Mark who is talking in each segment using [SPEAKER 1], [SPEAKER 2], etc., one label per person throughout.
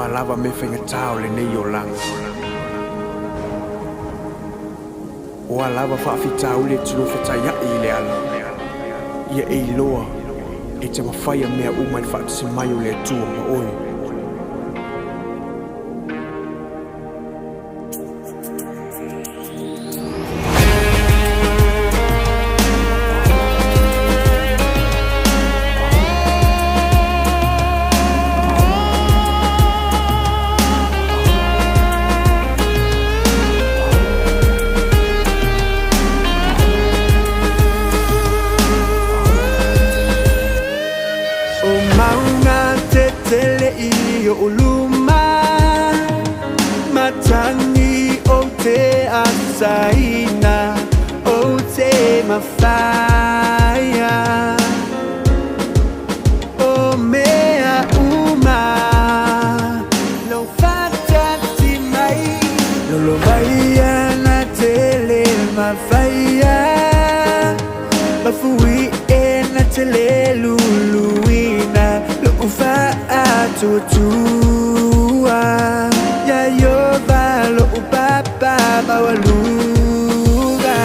[SPEAKER 1] Wa lava me whenga tau le nei o langa. Wa lava whaafi tau le tunu whatai ai le ala. Ia e loa, e te mawhaia mea umai whaatisi mai o le tua ma oi. O luma matangi o te asaina o te mawhaia o mea uma lo whatati mai lolo vaia na tele mawhaia mafui e na tele luluina lo ufa tutua ya yo valo upapa bawaluga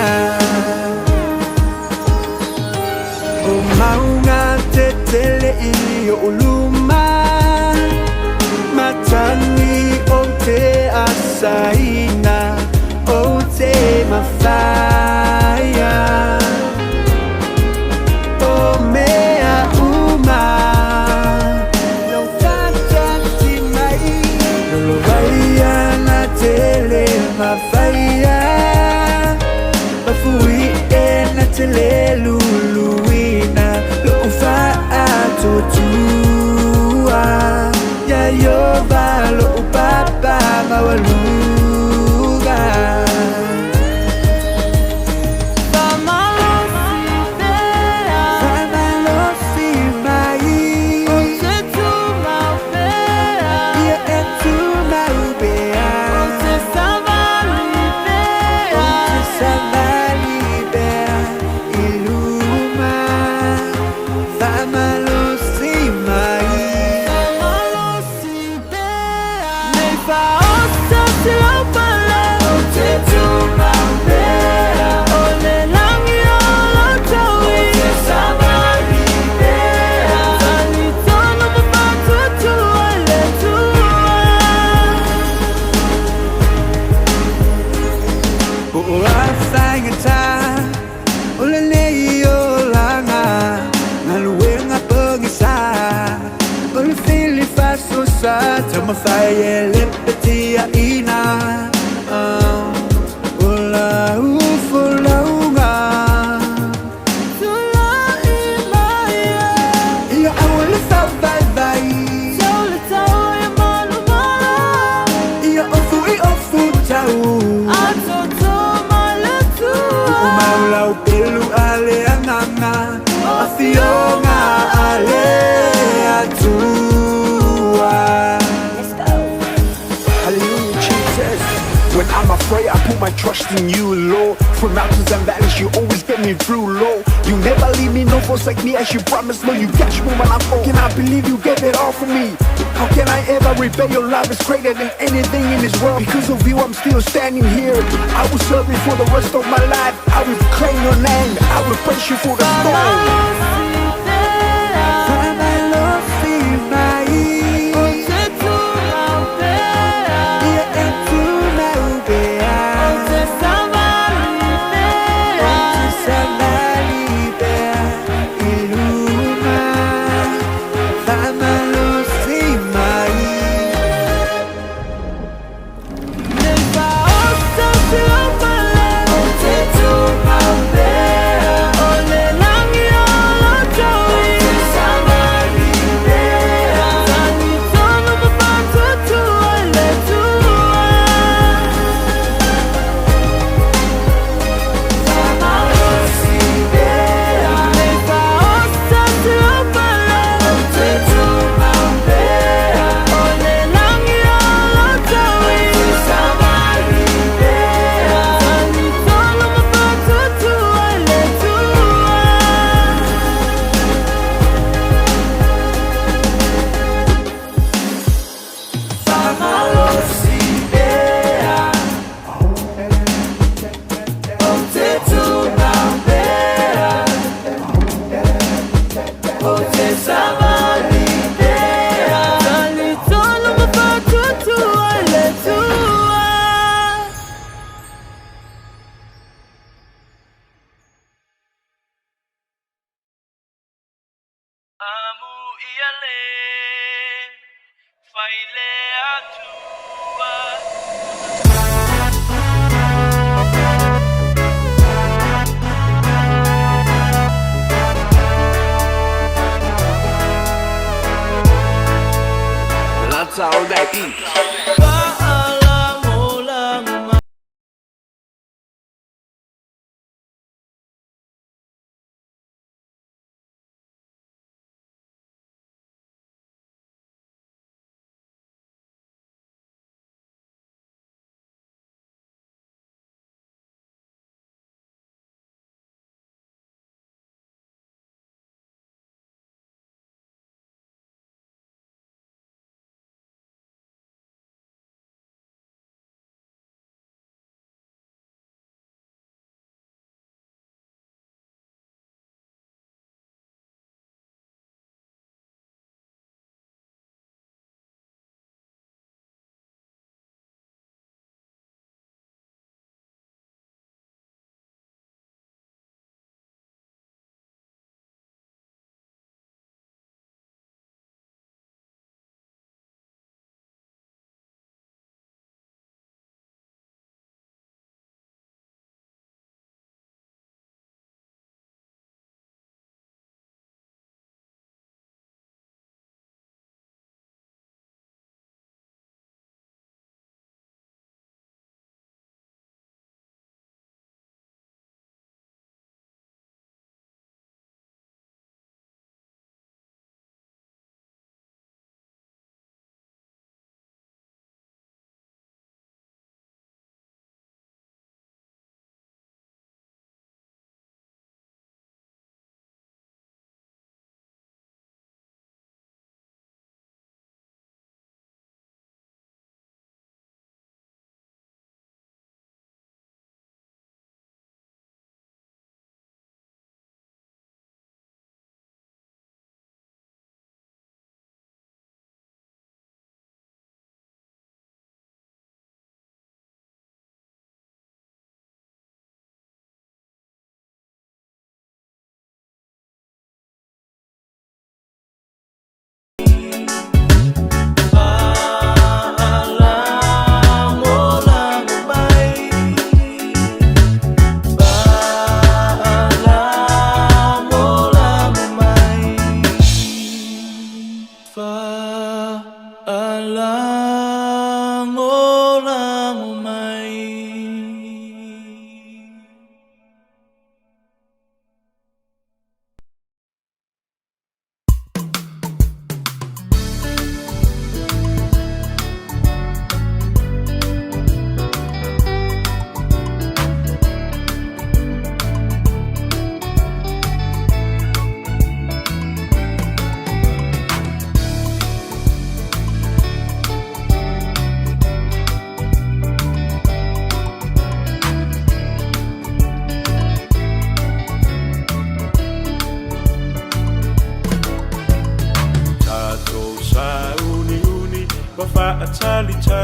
[SPEAKER 1] o maunga tetele iyo uluma matani o te asaina o te mawhaia o mea uma tele mawhaia mafui e na tele luluina lo ufa atutua ya yo valo upapa mawaluga to my fire liberty ina ula ufulunga tula imaya ya awala sabai solo tau ya malu ya ofu tau atoto malatu umaula upelu ale anganga afionga ale atu.
[SPEAKER 2] When I'm afraid, I put my trust in you, Lord. From mountains and valleys, you always get me through, Lord. You never leave me, no forsake me, as you promised, Lord. You catch me when I fall. Can I believe you gave it all for me? How can I ever repay your love? It's greater than anything in this world. Because of you, I'm still standing here. I will serve you for the rest of my life. I will claim your name. I will praise you for the storm.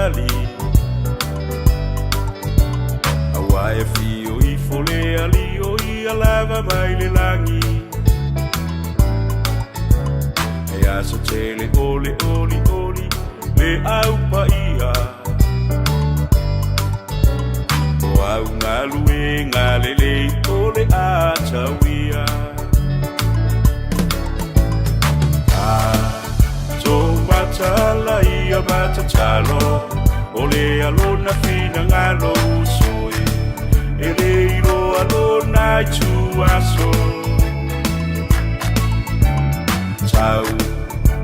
[SPEAKER 3] ali Awai e fio I fole ali o I alava mai le langi E asa tele ole oli oli le au pa ia O au ngalu e ngalele ole a tawia Tō matala ia matatalo O le alona fina ngalo usoe E le iro alona I tu aso Tau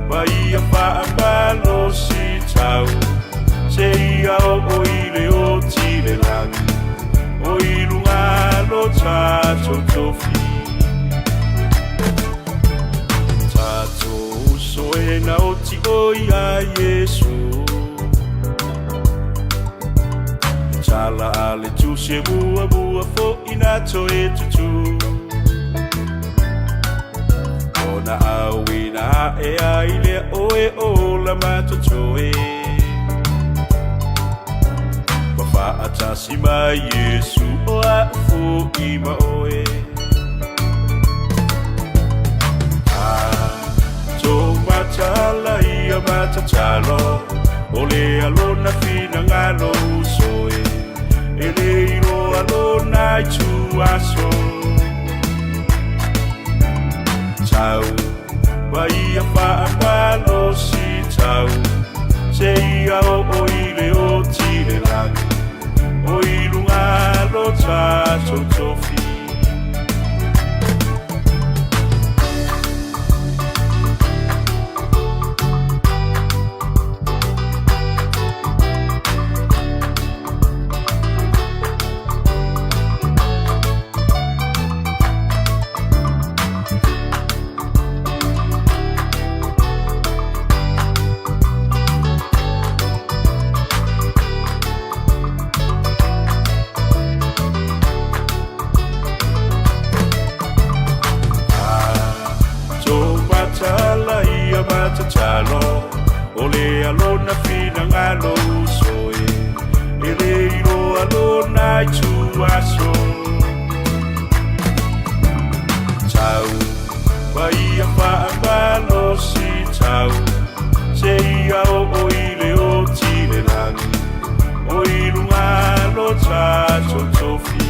[SPEAKER 3] Wa ia whaambalo si tau Se ia o ile o tile langi O ilunga lo tato tofi E na oti o ia Yesu Tala ale tu se mua mua fo ina to e tutu Ona au ina e aile o e o la matoto e Wafa atasi mai Yesu o a ufo ima o e Matala ia matatalo O le alona fina ngalo usoe E le iro alona I tu aso Tau Wa ia whaambalo si tau Se ia o ile o tile langi O ilunga lo tato tofi O le alona fina ngalo usoe E le iro alona I tu aso Tau Wa ia whaambalo si tau Se ia o ile o tile langi O ilunga lo tato tofi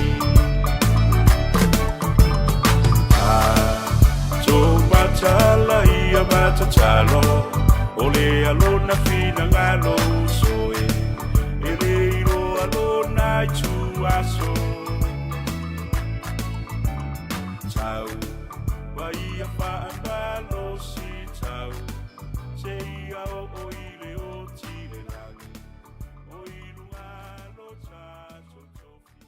[SPEAKER 3] Tō matala ia matatalo O le alona fina ngalo usoe E le iro alona I tu aso Tau Wa ia whaambalo si tau Se ia o ile o tile langi O ilunga lo tato tofi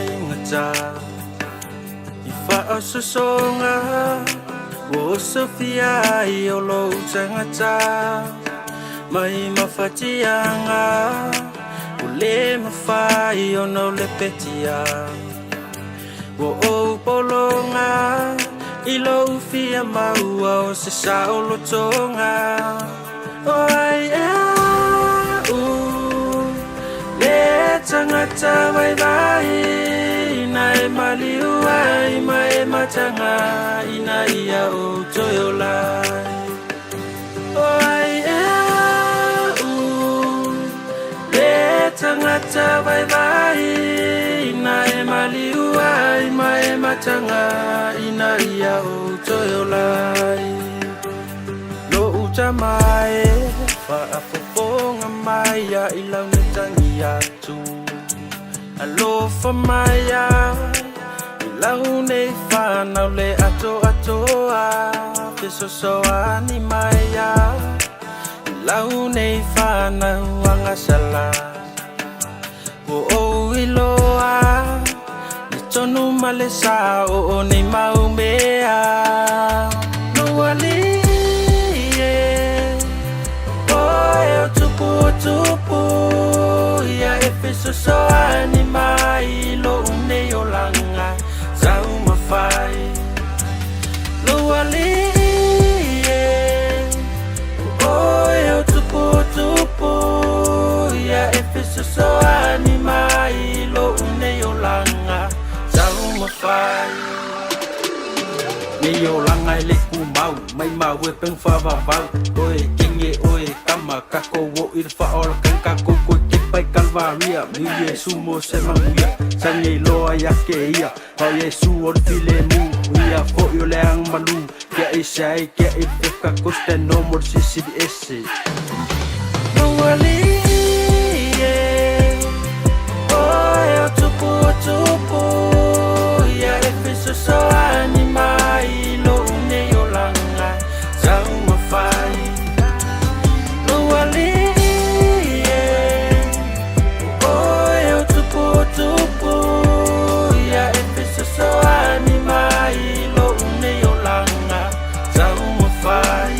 [SPEAKER 4] ngata Ifa o susonga Wo Sofia I o lo tangata Mai mawhatianga Ule mawhai o no le petia Wo o polonga I lo ufia maua o se sao tonga O ai u Le tangata vai vai Ina e maliu ai ma e matanga Ina ia o toyo lai O ai Le tangata vai vai Ina e maliu ai ma e matanga Ina ia o toyo lai Lo uta mai Whaafofonga mai a ilau ne tangi atu Alofa mai a Ilau nei whanau le ato a Pesosoa ni mai a Ilau nei whanau angasala Wo o iloa Ni tonu male sa o nei mau mea No ali tupu ya Pesosoa ni mai lo une yolanga Zau mafai Lo ali tupu ya Pesosoa ni mai lo une yolanga Zau mafai Ni yolanga le kumau mai mau e peng fa va Oe kinge oe kama kako wo ir fa ola kan kako ko kipai kalvaria mi Yesu mo se manguia sange loa ya ke ia o Yesu on file mu ia fo yo le ang malu ya isai ke ifka koste no more CCDS no wali o tupu ya Efeso animai lo une yolanga zau mafai no wali tupu ya Efeso animai lo une yolanga zau mafai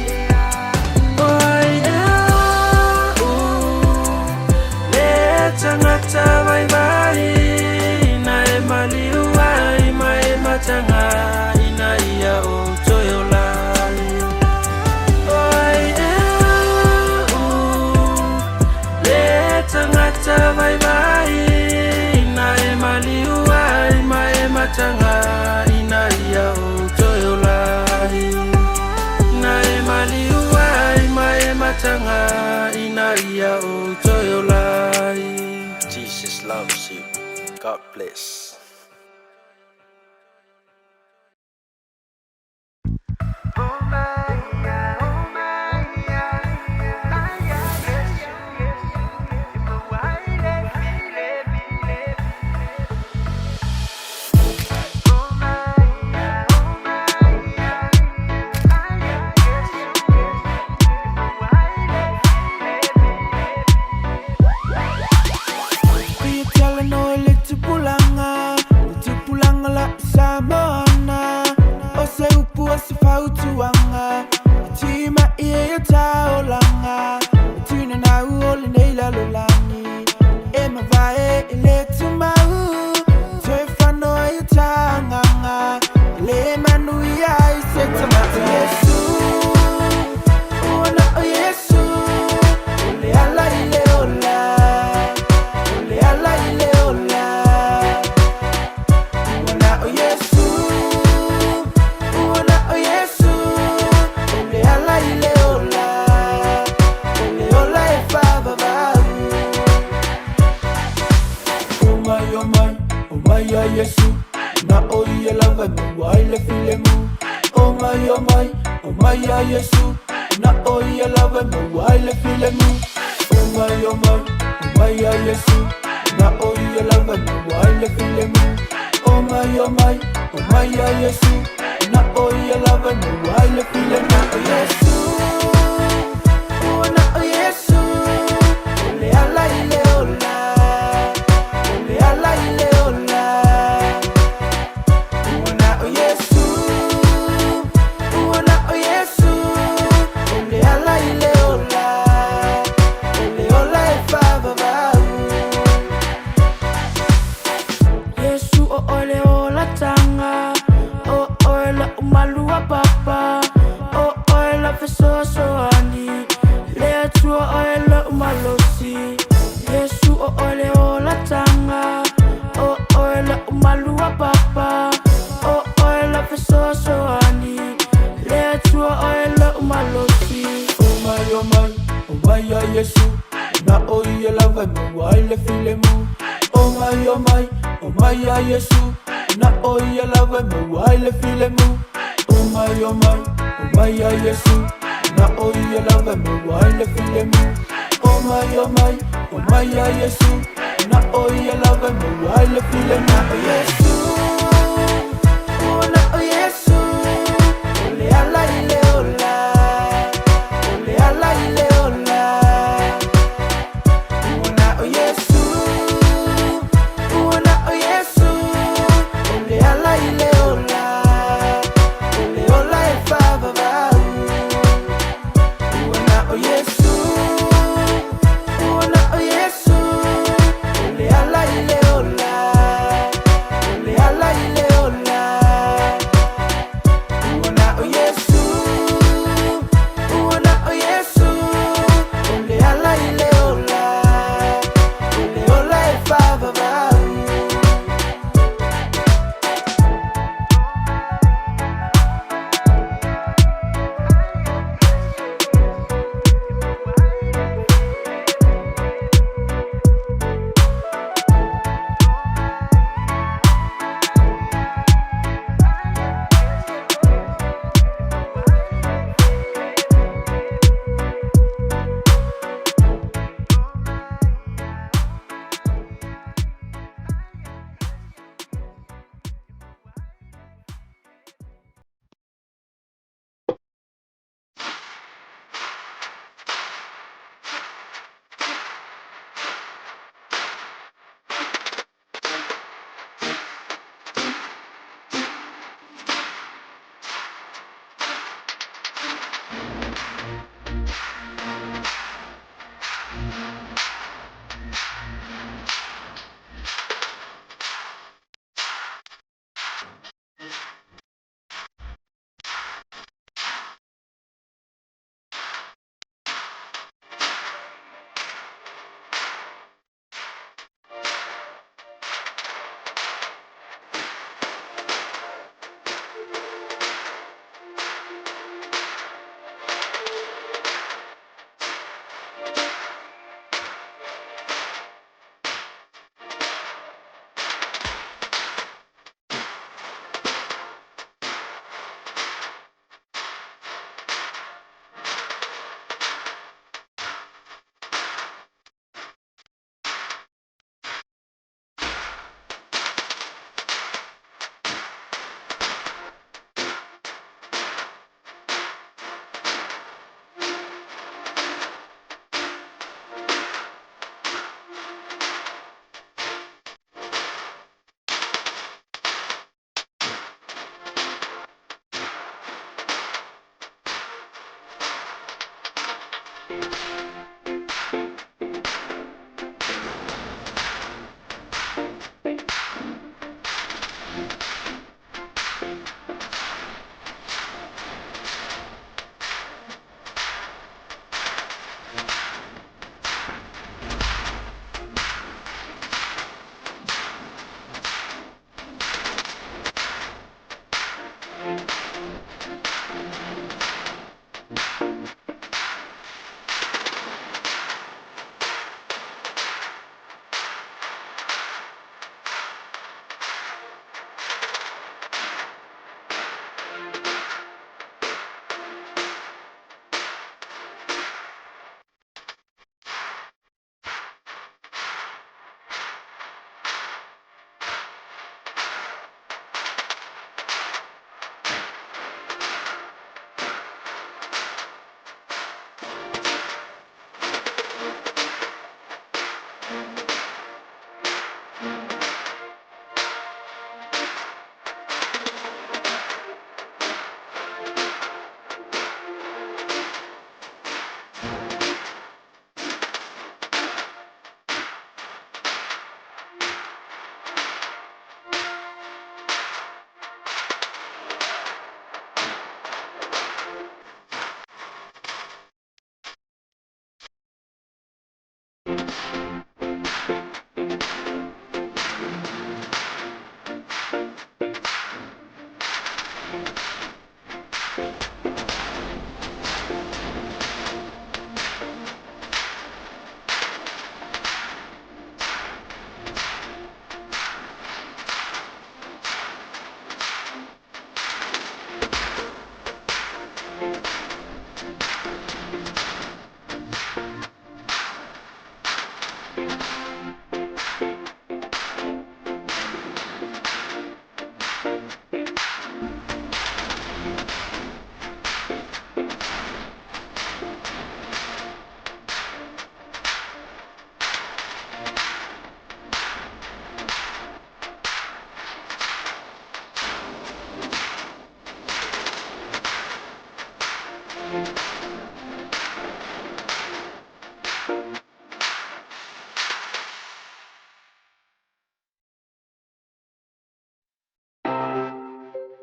[SPEAKER 4] tangata vai vai na e maliu ai mai matanga ina ia o toyo lai oi le tangata vai vai na e maliu ai mai matanga ina ia o toyo lai na e maliu ai mai matanga ina ia o toyo lai Jesus loves you. God bless.
[SPEAKER 5] Samoa, o se upu o se fautuanga, tima ia taolanga, tuna na uole nei la lolani, e ma vai le tumau, te fano ia tanganga, le manu ia I se tamata Yesu, ona o Yesu, ole ala ile ola, ole ala ile ola. Yesu, na oye lava mu aile file mu. Oh my Yesu, na oye lava mu aile file mu. Oh my Yesu, na oye lava mu aile file mu. Oh my Yesu, na oye lava mu aile file mu. Yesu, oh na Yesu, ole ala ile ola, ole ala ile ola. ole ola tanga o ola umalua papa o ola fesoso ani le tua ola umalosi Yesu o ole ola tanga o ola umalua papa o ola fesoso ani le tua ola umalosi oh my ya Yesu na oye la vai mo ai le file mu oh my ya Yesu na oye la vai mo ai le file mu oh my ya Yesu na oye la vai mo ai le file mu oh my ya Yesu na oye la vai mo ai le file mu Yesu oh na Yesu ole ala ile ola ole ala ile ola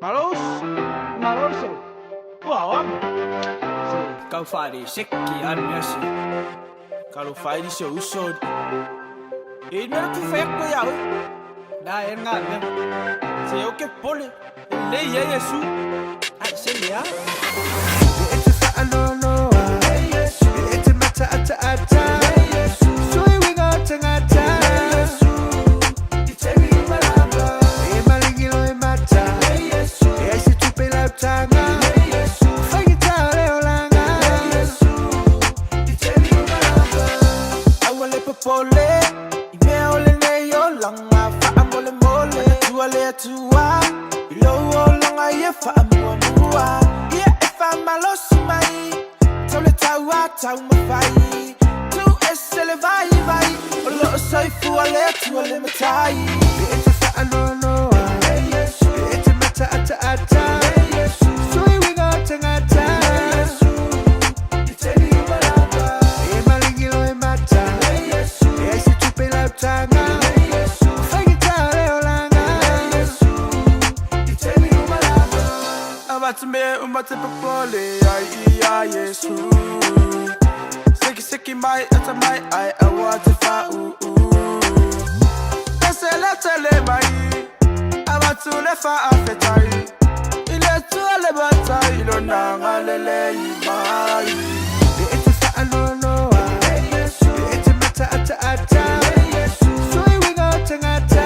[SPEAKER 5] Malos. Wow.
[SPEAKER 1] Kau whaare seki aniasi. Kalau whaere se usod. E nera tu wheko iau. Nā e ngā mea. Se o ke pole. Le ia Yesu. Ai se lea.
[SPEAKER 2] E te whaanonoa. E te mata ata ata. Sui winga o tangata. I te ringa malamba. E malingilo e mata. E ai se tupe lau tanga. Whaingita o leo langa. I te ringa malamba.
[SPEAKER 5] Awale popole. I mea ole nei o langa. Wha mole mole. Tua lea tua. I lau o langa ia wha mua mua. Ia e wha malosi mai. Tau le taua tau mawhai. Tu e se le vai vai. O loo soifu a lea tua le matai.
[SPEAKER 2] E te whaanonoa. E te mata ata ata. Sui winga o tangata. I te ringa malamba. E malingilo e mata. E ai se tupe lau tanga. Whaingita o leo langa. I te ringa malamba.
[SPEAKER 5] Abate me umate popole. Ai ia Yesu. Seki mai ata mai. Ai awate wha Tesele tele mai. Abatu le wha afetai. Ile tua le batai. Ilo nanga lele i mai.
[SPEAKER 2] E te whaanonoa. E te mata ata ata. Sui winga o tangata.